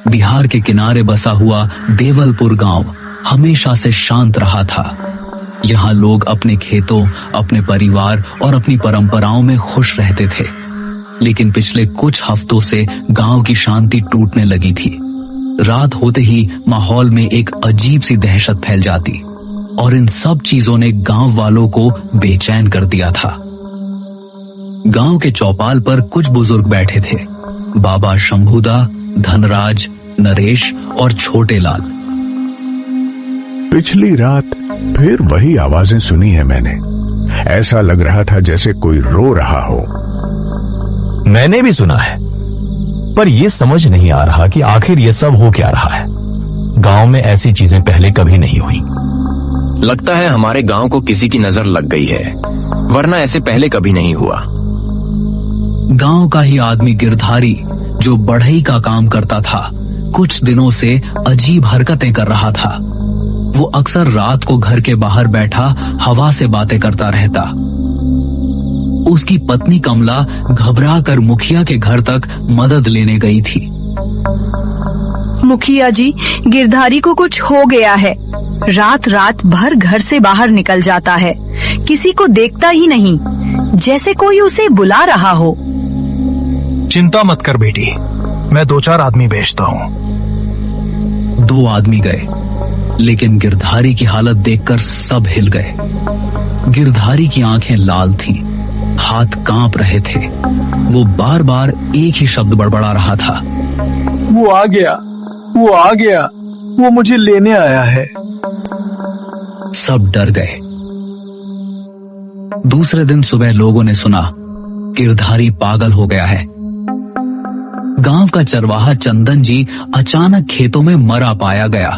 बिहार के किनारे बसा हुआ देवलपुर गांव हमेशा से शांत रहा था। यहाँ लोग अपने खेतों, अपने परिवार और अपनी परंपराओं में खुश रहते थे। लेकिन पिछले कुछ हफ्तों से गांव की शांति टूटने लगी थी। रात होते ही माहौल में एक अजीब सी दहशत फैल जाती और इन सब चीजों ने गांव वालों को बेचैन कर दिया था। गांव के चौपाल पर कुछ बुजुर्ग बैठे थे, बाबा शंभूदा, धनराज, नरेश और छोटे लाल। पिछली रात फिर वही आवाजें सुनी है मैंने। ऐसा लग रहा था जैसे कोई रो रहा हो। मैंने भी सुना है, पर यह समझ नहीं आ रहा कि आखिर यह सब हो क्या रहा है। गांव में ऐसी चीजें पहले कभी नहीं हुई। लगता है हमारे गांव को किसी की नजर लग गई है, वरना ऐसे पहले कभी नहीं हुआ। गांव का ही आदमी गिरधारी, जो बढ़ई का काम करता था, कुछ दिनों से अजीब हरकतें कर रहा था। वो अक्सर रात को घर के बाहर बैठा हवा से बातें करता रहता। उसकी पत्नी कमला घबरा कर मुखिया के घर तक मदद लेने गई थी। मुखिया जी, गिरधारी को कुछ हो गया है। रात रात भर घर से बाहर निकल जाता है, किसी को देखता ही नहीं, जैसे कोई उसे बुला रहा हो। चिंता मत कर बेटी, मैं 2-4 आदमी भेजता हूँ। 2 आदमी गए, लेकिन गिरधारी की हालत देखकर सब हिल गए। गिरधारी की आंखें लाल थीं, हाथ कांप रहे थे। वो बार बार एक ही शब्द बड़बड़ा रहा था, वो आ गया, वो आ गया, वो मुझे लेने आया है। सब डर गए। दूसरे दिन सुबह लोगों ने सुना गिरधारी पागल हो गया है। गांव का चरवाहा चंदन जी अचानक खेतों में मरा पाया गया।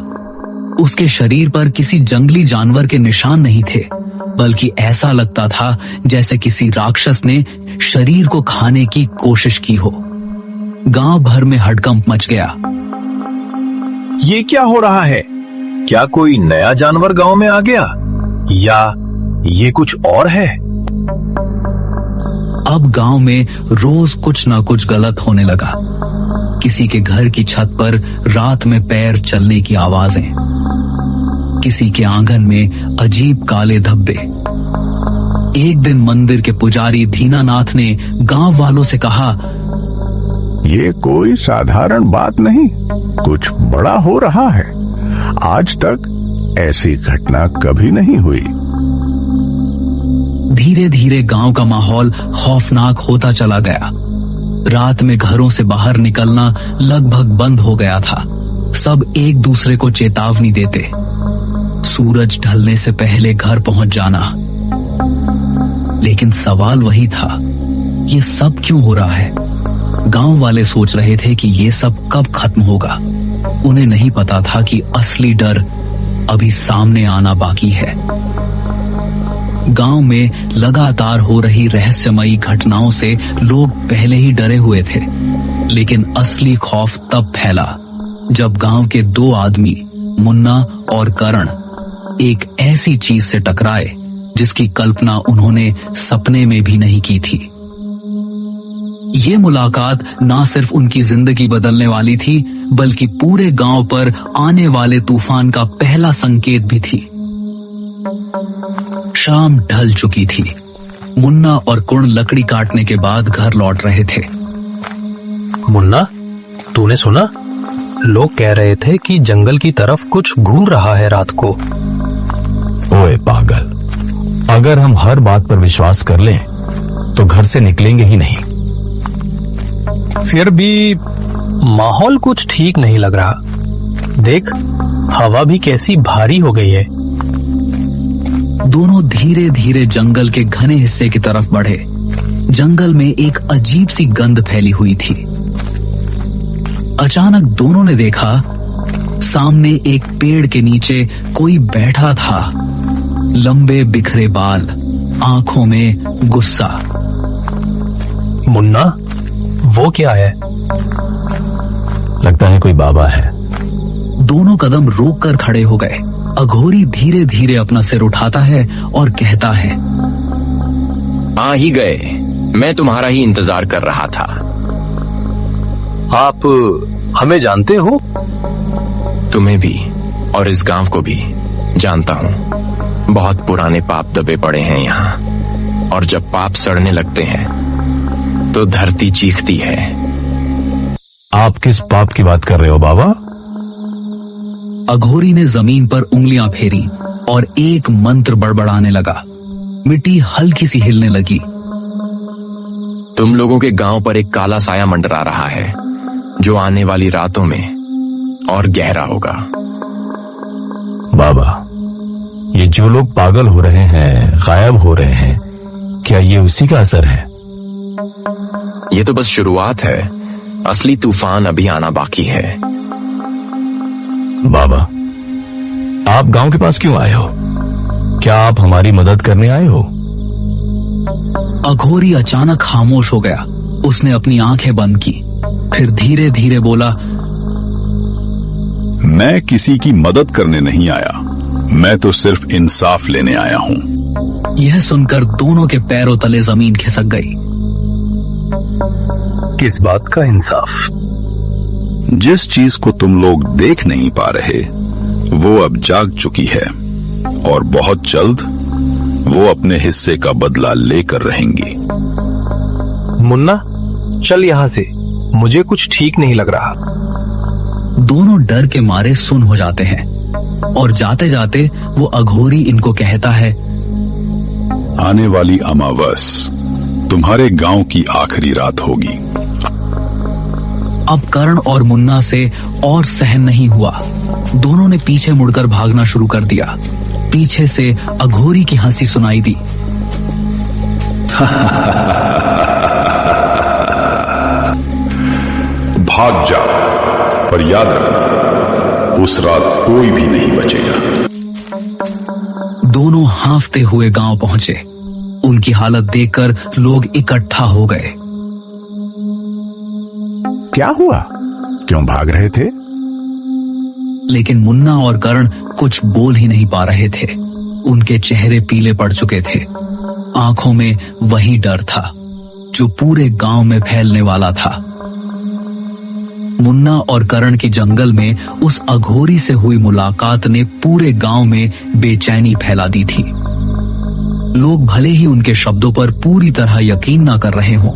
उसके शरीर पर किसी जंगली जानवर के निशान नहीं थे, बल्कि ऐसा लगता था जैसे किसी राक्षस ने शरीर को खाने की कोशिश की हो। गांव भर में हड़कंप मच गया। ये क्या हो रहा है? क्या कोई नया जानवर गांव में आ गया, या ये कुछ और है? अब गांव में रोज कुछ ना कुछ गलत होने लगा। किसी के घर की छत पर रात में पैर चलने की आवाजें, किसी के आंगन में अजीब काले धब्बे। एक दिन मंदिर के पुजारी दीनानाथ ने गांव वालों से कहा, ये कोई साधारण बात नहीं, कुछ बड़ा हो रहा है। आज तक ऐसी घटना कभी नहीं हुई। धीरे धीरे गांव का माहौल खौफनाक होता चला गया। रात में घरों से बाहर निकलना लगभग बंद हो गया था। सब एक दूसरे को चेतावनी देते, सूरज ढलने से पहले घर पहुंच जाना। लेकिन सवाल वही था, ये सब क्यों हो रहा है? गांव वाले सोच रहे थे कि ये सब कब खत्म होगा। उन्हें नहीं पता था कि असली डर अभी सामने आना बाकी है। गांव में लगातार हो रही रहस्यमयी घटनाओं से लोग पहले ही डरे हुए थे, लेकिन असली खौफ तब फैला जब गांव के 2 आदमी, मुन्ना और करण, एक ऐसी चीज से टकराए जिसकी कल्पना उन्होंने सपने में भी नहीं की थी। ये मुलाकात ना सिर्फ उनकी जिंदगी बदलने वाली थी, बल्कि पूरे गांव पर आने वाले तूफान का पहला संकेत भी थी। शाम ढल चुकी थी। मुन्ना और कुर्ण लकड़ी काटने के बाद घर लौट रहे थे। मुन्ना, तूने सुना? लोग कह रहे थे कि जंगल की तरफ कुछ घूम रहा है रात को। ओए पागल, अगर हम हर बात पर विश्वास कर लें तो घर से निकलेंगे ही नहीं। फिर भी माहौल कुछ ठीक नहीं लग रहा। देख, हवा भी कैसी भारी हो गई है। दोनों धीरे धीरे जंगल के घने हिस्से की तरफ बढ़े। जंगल में एक अजीब सी गंध फैली हुई थी। अचानक दोनों ने देखा, सामने एक पेड़ के नीचे कोई बैठा था। लंबे बिखरे बाल, आंखों में गुस्सा। मुन्ना, वो क्या है? लगता है कोई बाबा है। दोनों कदम रोक कर खड़े हो गए। अघोरी धीरे धीरे अपना सिर उठाता है और कहता है, आ ही गए, मैं तुम्हारा ही इंतजार कर रहा था। आप हमें जानते हो? तुम्हें भी और इस गांव को भी जानता हूं। बहुत पुराने पाप दबे पड़े हैं यहाँ, और जब पाप सड़ने लगते हैं तो धरती चीखती है। आप किस पाप की बात कर रहे हो बाबा? अघोरी ने जमीन पर उंगलियां फेरी और एक मंत्र बड़बड़ाने लगा। मिट्टी हल्की सी हिलने लगी। तुम लोगों के गांव पर एक काला साया मंडरा रहा है, जो आने वाली रातों में और गहरा होगा। बाबा, ये जो लोग पागल हो रहे हैं, गायब हो रहे हैं, क्या ये उसी का असर है? ये तो बस शुरुआत है, असली तूफान अभी आना बाकी है। बाबा, आप गांव के पास क्यों आए हो? क्या आप हमारी मदद करने आए हो? अघोरी अचानक खामोश हो गया। उसने अपनी आंखें बंद की, फिर धीरे धीरे बोला, मैं किसी की मदद करने नहीं आया, मैं तो सिर्फ इंसाफ लेने आया हूं। यह सुनकर दोनों के पैरों तले जमीन खिसक गई। किस बात का इंसाफ? जिस चीज को तुम लोग देख नहीं पा रहे, वो अब जाग चुकी है, और बहुत जल्द वो अपने हिस्से का बदला लेकर रहेंगी। मुन्ना, चल यहां से, मुझे कुछ ठीक नहीं लग रहा। दोनों डर के मारे सुन हो जाते हैं, और जाते जाते वो अघोरी इनको कहता है, आने वाली अमावस तुम्हारे गांव की आखिरी रात होगी। अब करण और मुन्ना से और सहन नहीं हुआ। दोनों ने पीछे मुड़कर भागना शुरू कर दिया। पीछे से अघोरी की हंसी सुनाई दी। भाग जाओ, पर याद रखना, उस रात कोई भी नहीं बचेगा। दोनों हांफते हुए गांव पहुंचे। उनकी हालत देखकर लोग इकट्ठा हो गए। क्या हुआ? क्यों भाग रहे थे? लेकिन मुन्ना और करण कुछ बोल ही नहीं पा रहे थे। उनके चेहरे पीले पड़ चुके थे। आंखों में वही डर था जो पूरे गांव में फैलने वाला था। मुन्ना और करण की जंगल में उस अघोरी से हुई मुलाकात ने पूरे गांव में बेचैनी फैला दी थी। लोग भले ही उनके शब्दों पर पूरी तरह यकीन न कर रहे हों,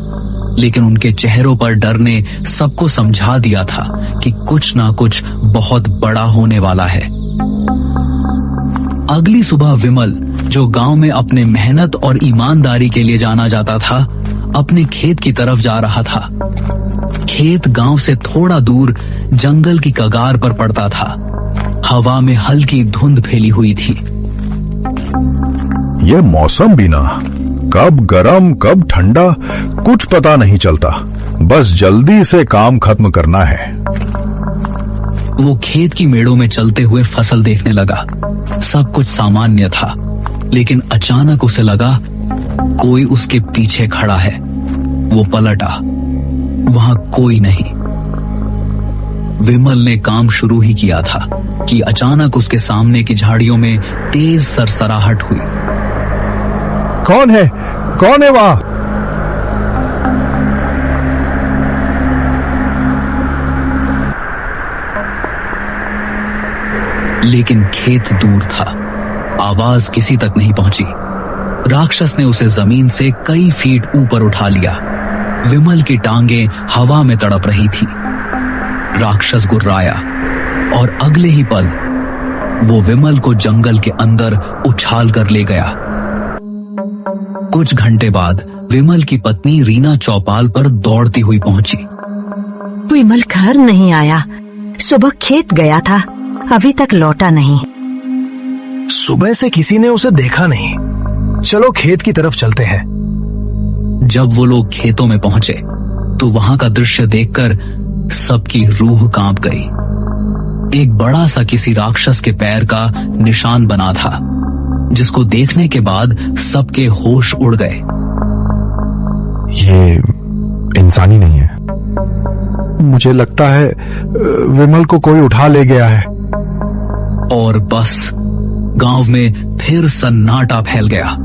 लेकिन उनके चेहरों पर डर ने सबको समझा दिया था कि कुछ ना कुछ बहुत बड़ा होने वाला है। अगली सुबह विमल, जो गांव में अपने मेहनत और ईमानदारी के लिए जाना जाता था, अपने खेत की तरफ जा रहा था। खेत गांव से थोड़ा दूर जंगल की कगार पर पड़ता था। हवा में हल्की धुंध फैली हुई थी। ये मौसम भी ना, कब गरम कब ठंडा, कुछ पता नहीं चलता। बस जल्दी से काम खत्म करना है। वो खेत की मेड़ों में चलते हुए फसल देखने लगा। सब कुछ सामान्य था, लेकिन अचानक उसे लगा कोई उसके पीछे खड़ा है। वो पलटा, वहां कोई नहीं। विमल ने काम शुरू ही किया था कि अचानक उसके सामने की झाड़ियों में तेज सरसराहट हुई। कौन है? कौन है वहां? लेकिन खेत दूर था। आवाज किसी तक नहीं पहुंची। राक्षस ने उसे जमीन से कई फीट ऊपर उठा लिया। विमल की टांगें हवा में तड़प रही थी। राक्षस गुर्राया और अगले ही पल वो विमल को जंगल के अंदर उछाल कर ले गया। कुछ घंटे बाद विमल की पत्नी रीना चौपाल पर दौड़ती हुई पहुंची। विमल घर नहीं आया। सुबह खेत गया था, अभी तक लौटा नहीं। सुबह से किसी ने उसे देखा नहीं। चलो खेत की तरफ चलते हैं। जब वो लोग खेतों में पहुंचे तो वहां का दृश्य देखकर सबकी रूह कांप गई। एक बड़ा सा किसी राक्षस के पैर का निशान बना था, जिसको देखने के बाद सबके होश उड़ गए। ये इंसानी नहीं है। मुझे लगता है विमल को कोई उठा ले गया है। और बस गांव में फिर सन्नाटा फैल गया।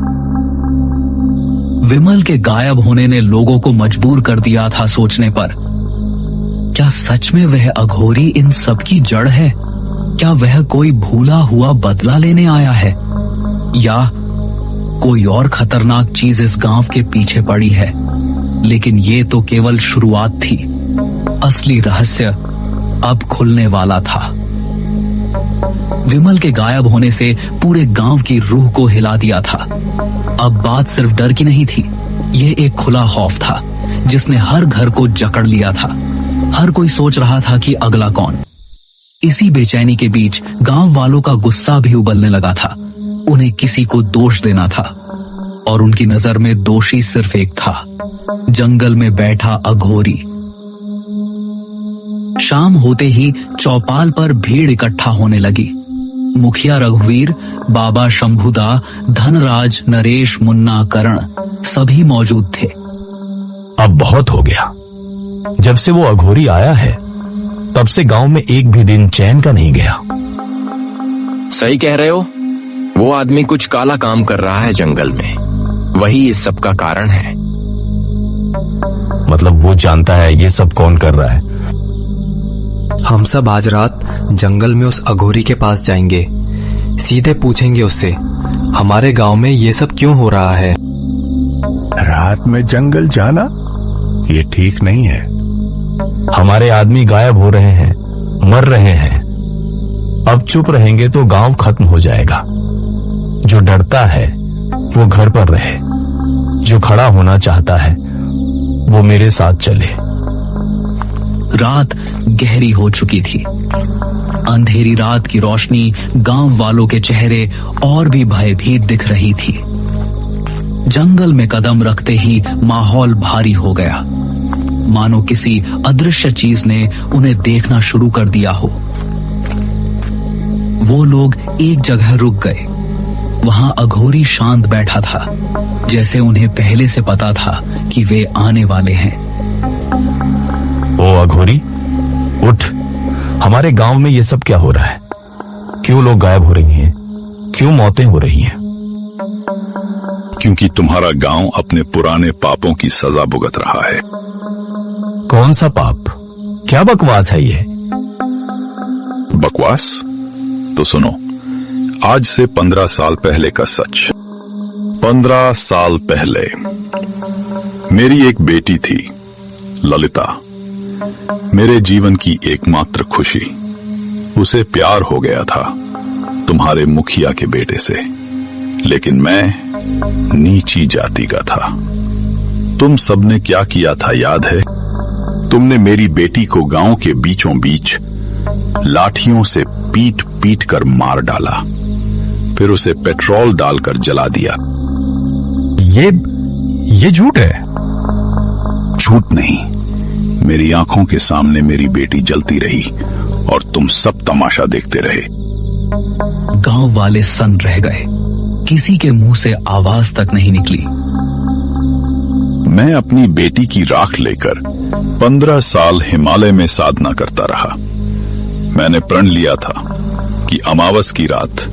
विमल के गायब होने ने लोगों को मजबूर कर दिया था सोचने पर। क्या सच में वह अघोरी इन सब की जड़ है? क्या वह कोई भूला हुआ बदला लेने आया है, या कोई और खतरनाक चीज इस गांव के पीछे पड़ी है? लेकिन ये तो केवल शुरुआत थी। असली रहस्य अब खुलने वाला था। विमल के गायब होने से पूरे गांव की रूह को हिला दिया था। अब बात सिर्फ डर की नहीं थी, ये एक खुला खौफ था जिसने हर घर को जकड़ लिया था। हर कोई सोच रहा था कि अगला कौन। इसी बेचैनी के बीच गांव वालों का गुस्सा भी उबलने लगा था। उन्हें किसी को दोष देना था और उनकी नजर में दोषी सिर्फ एक था, जंगल में बैठा अघोरी। शाम होते ही चौपाल पर भीड़ इकट्ठा होने लगी। मुखिया रघुवीर, बाबा शंभुदा, धनराज, नरेश, मुन्ना, करण सभी मौजूद थे। अब बहुत हो गया। जब से वो अघोरी आया है तब से गांव में एक भी दिन चैन का नहीं गया। सही कह रहे हो। वो आदमी कुछ काला काम कर रहा है जंगल में, वही इस सब का कारण है। मतलब वो जानता है ये सब कौन कर रहा है? हम सब आज रात जंगल में उस अघोरी के पास जाएंगे, सीधे पूछेंगे उससे हमारे गांव में ये सब क्यों हो रहा है। रात में जंगल जाना ये ठीक नहीं है। हमारे आदमी गायब हो रहे हैं, मर रहे हैं। अब चुप रहेंगे तो गांव खत्म हो जाएगा। जो डरता है वो घर पर रहे, जो खड़ा होना चाहता है वो मेरे साथ चले। रात गहरी हो चुकी थी। अंधेरी रात की रोशनी गांव वालों के चेहरे और भी भयभीत दिख रही थी। जंगल में कदम रखते ही माहौल भारी हो गया, मानो किसी अदृश्य चीज ने उन्हें देखना शुरू कर दिया हो। वो लोग एक जगह रुक गए। वहां अघोरी शांत बैठा था, जैसे उन्हें पहले से पता था कि वे आने वाले हैं। ओ अघोरी, उठ। हमारे गांव में ये सब क्या हो रहा है? क्यों लोग गायब हो रही हैं? क्यों मौतें हो रही हैं? क्योंकि तुम्हारा गांव अपने पुराने पापों की सजा भुगत रहा है। कौन सा पाप? क्या बकवास है ये? बकवास? तो सुनो, आज से 15 साल पहले का सच। 15 साल पहले मेरी एक बेटी थी, ललिता। मेरे जीवन की एकमात्र खुशी। उसे प्यार हो गया था तुम्हारे मुखिया के बेटे से, लेकिन मैं नीची जाति का था। तुम सबने क्या किया था याद है? तुमने मेरी बेटी को गांव के बीचों बीच लाठियों से पीट पीट कर मार डाला, फिर उसे पेट्रोल डालकर जला दिया। ये झूठ है। झूठ नहीं, मेरी आंखों के सामने मेरी बेटी जलती रही और तुम सब तमाशा देखते रहे। गांव वाले सन्न रह गए। किसी के मुंह से आवाज तक नहीं निकली। मैं अपनी बेटी की राख लेकर 15 साल हिमालय में साधना करता रहा। मैंने प्रण लिया था कि अमावस की रात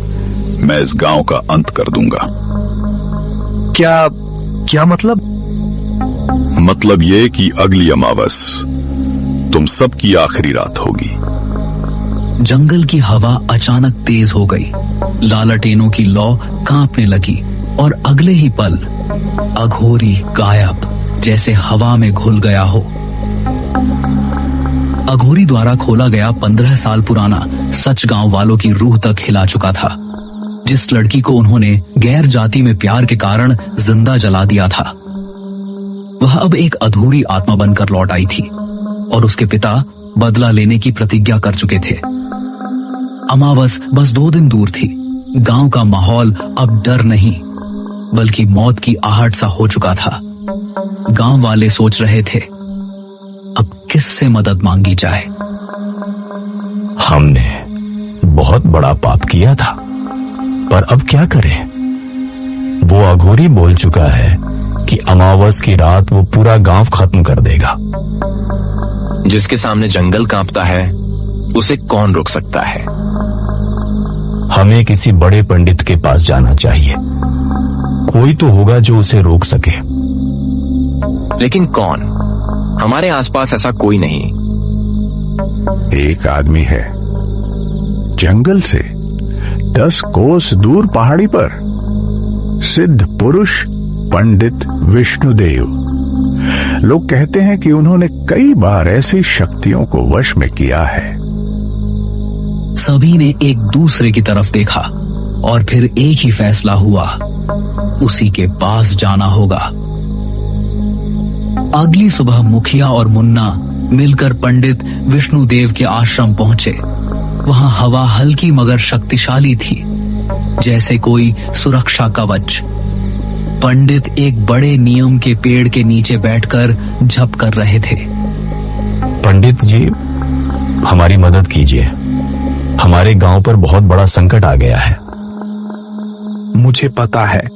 मैं इस गांव का अंत कर दूंगा। क्या मतलब? मतलब ये कि अगली अमावस तुम सबकी आखिरी रात होगी। जंगल की हवा अचानक तेज हो गई। लालटेनों की लौ कांपने लगी और अगले ही पल अघोरी गायब, जैसे हवा में घुल गया हो। अघोरी द्वारा खोला गया 15 साल पुराना सच गांव वालों की रूह तक हिला चुका था। जिस लड़की को उन्होंने गैर जाति में प्यार के कारण जिंदा जला दिया था, वह अब एक अधूरी आत्मा बनकर लौट आई थी और उसके पिता बदला लेने की प्रतिज्ञा कर चुके थे। अमावस बस 2 दिन दूर थी। गांव का माहौल अब डर नहीं बल्कि मौत की आहट सा हो चुका था। गांव वाले सोच रहे थे अब किससे मदद मांगी जाए। हमने बहुत बड़ा पाप किया था, पर अब क्या करें? वो अघोरी बोल चुका है कि अमावस की रात वो पूरा गांव खत्म कर देगा। जिसके सामने जंगल कांपता है उसे कौन रोक सकता है? हमें किसी बड़े पंडित के पास जाना चाहिए। कोई तो होगा जो उसे रोक सके। लेकिन कौन? हमारे आसपास ऐसा कोई नहीं। एक आदमी है जंगल से 10 कोस दूर पहाड़ी पर, सिद्ध पुरुष पंडित विष्णुदेव। लोग कहते हैं कि उन्होंने कई बार ऐसी शक्तियों को वश में किया है। सभी ने एक दूसरे की तरफ देखा और फिर एक ही फैसला हुआ, उसी के पास जाना होगा। अगली सुबह मुखिया और मुन्ना मिलकर पंडित विष्णुदेव के आश्रम पहुंचे। वहां हवा हल्की मगर शक्तिशाली थी, जैसे कोई सुरक्षा कवच। पंडित एक बड़े नीम के पेड़ के नीचे बैठकर जप कर रहे थे। पंडित जी, हमारी मदद कीजिए। हमारे गांव पर बहुत बड़ा संकट आ गया है। मुझे पता है,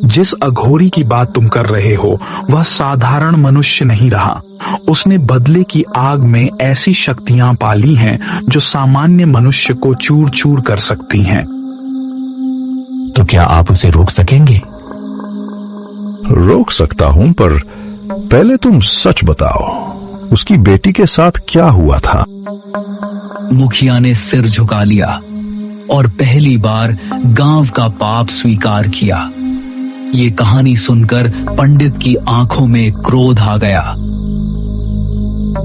जिस अघोरी की बात तुम कर रहे हो वह साधारण मनुष्य नहीं रहा। उसने बदले की आग में ऐसी शक्तियां पाली हैं जो सामान्य मनुष्य को चूर चूर कर सकती हैं। तो क्या आप उसे रोक सकेंगे? रोक सकता हूं, पर पहले तुम सच बताओ, उसकी बेटी के साथ क्या हुआ था? मुखिया ने सिर झुका लिया और पहली बार गांव का पाप स्वीकार किया। ये कहानी सुनकर पंडित की आंखों में क्रोध आ गया।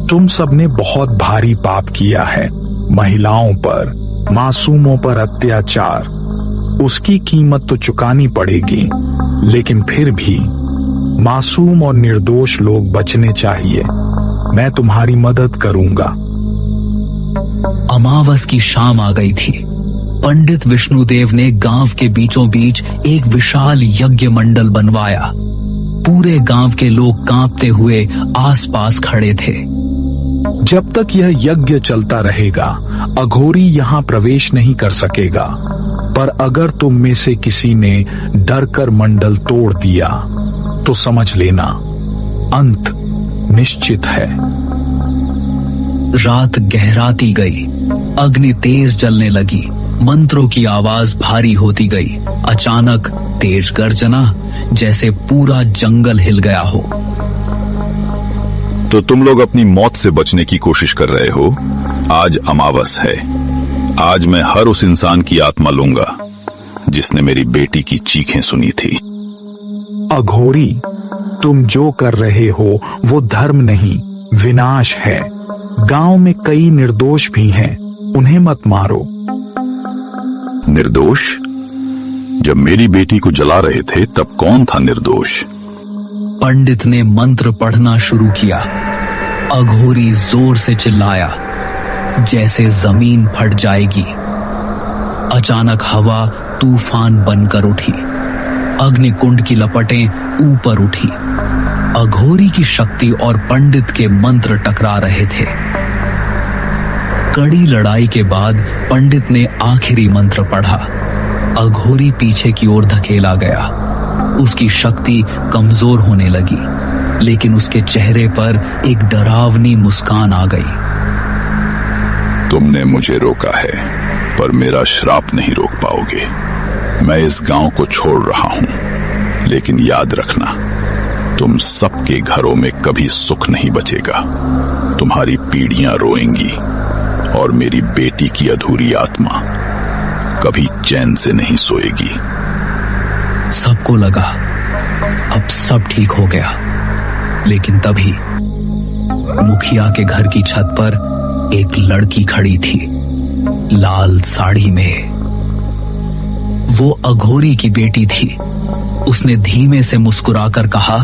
तुम सबने बहुत भारी पाप किया है। महिलाओं पर, मासूमों पर अत्याचार, उसकी कीमत तो चुकानी पड़ेगी, लेकिन फिर भी मासूम और निर्दोष लोग बचने चाहिए। मैं तुम्हारी मदद करूंगा। अमावस की शाम आ गई थी। पंडित विष्णुदेव ने गांव के बीचों बीच एक विशाल यज्ञ मंडल बनवाया। पूरे गांव के लोग कांपते हुए आसपास खड़े थे। जब तक यह यज्ञ चलता रहेगा, अघोरी यहाँ प्रवेश नहीं कर सकेगा। पर अगर तुम में से किसी ने डरकर मंडल तोड़ दिया तो समझ लेना, अंत निश्चित है। रात गहराती गई, अग्नि तेज जलने लगी, मंत्रों की आवाज भारी होती गई। अचानक तेज गर्जना, जैसे पूरा जंगल हिल गया हो। तो तुम लोग अपनी मौत से बचने की कोशिश कर रहे हो। आज अमावस है। आज मैं हर उस इंसान की आत्मा लूंगा जिसने मेरी बेटी की चीखें सुनी थी। अघोरी, तुम जो कर रहे हो वो धर्म नहीं, विनाश है। गांव में कई निर्दोष भी हैं, उन्हें मत मारो। निर्दोष? जब मेरी बेटी को जला रहे थे तब कौन था निर्दोष? पंडित ने मंत्र पढ़ना शुरू किया। अघोरी जोर से चिल्लाया, जैसे जमीन फट जाएगी। अचानक हवा तूफान बनकर उठी। अग्निकुंड की लपटें ऊपर उठी। अघोरी की शक्ति और पंडित के मंत्र टकरा रहे थे। कड़ी लड़ाई के बाद पंडित ने आखिरी मंत्र पढ़ा। अघोरी पीछे की ओर धकेला गया। उसकी शक्ति कमजोर होने लगी, लेकिन उसके चेहरे पर एक डरावनी मुस्कान आ गई। तुमने मुझे रोका है, पर मेरा श्राप नहीं रोक पाओगे। मैं इस गांव को छोड़ रहा हूं, लेकिन याद रखना, तुम सबके घरों में कभी सुख नहीं बचेगा। तुम्हारी पीढ़ियां रोएंगी और मेरी बेटी की अधूरी आत्मा कभी चैन से नहीं सोएगी। सबको लगा अब सब ठीक हो गया, लेकिन तभी मुखिया के घर की छत पर एक लड़की खड़ी थी, लाल साड़ी में। वो अघोरी की बेटी थी। उसने धीमे से मुस्कुराकर कहा,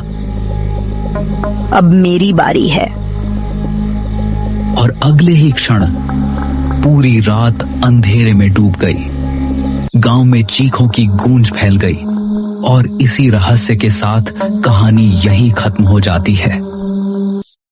अब मेरी बारी है। और अगले ही क्षण पूरी रात अंधेरे में डूब गई। गांव में चीखों की गूंज फैल गई और इसी रहस्य के साथ कहानी यहीं खत्म हो जाती है।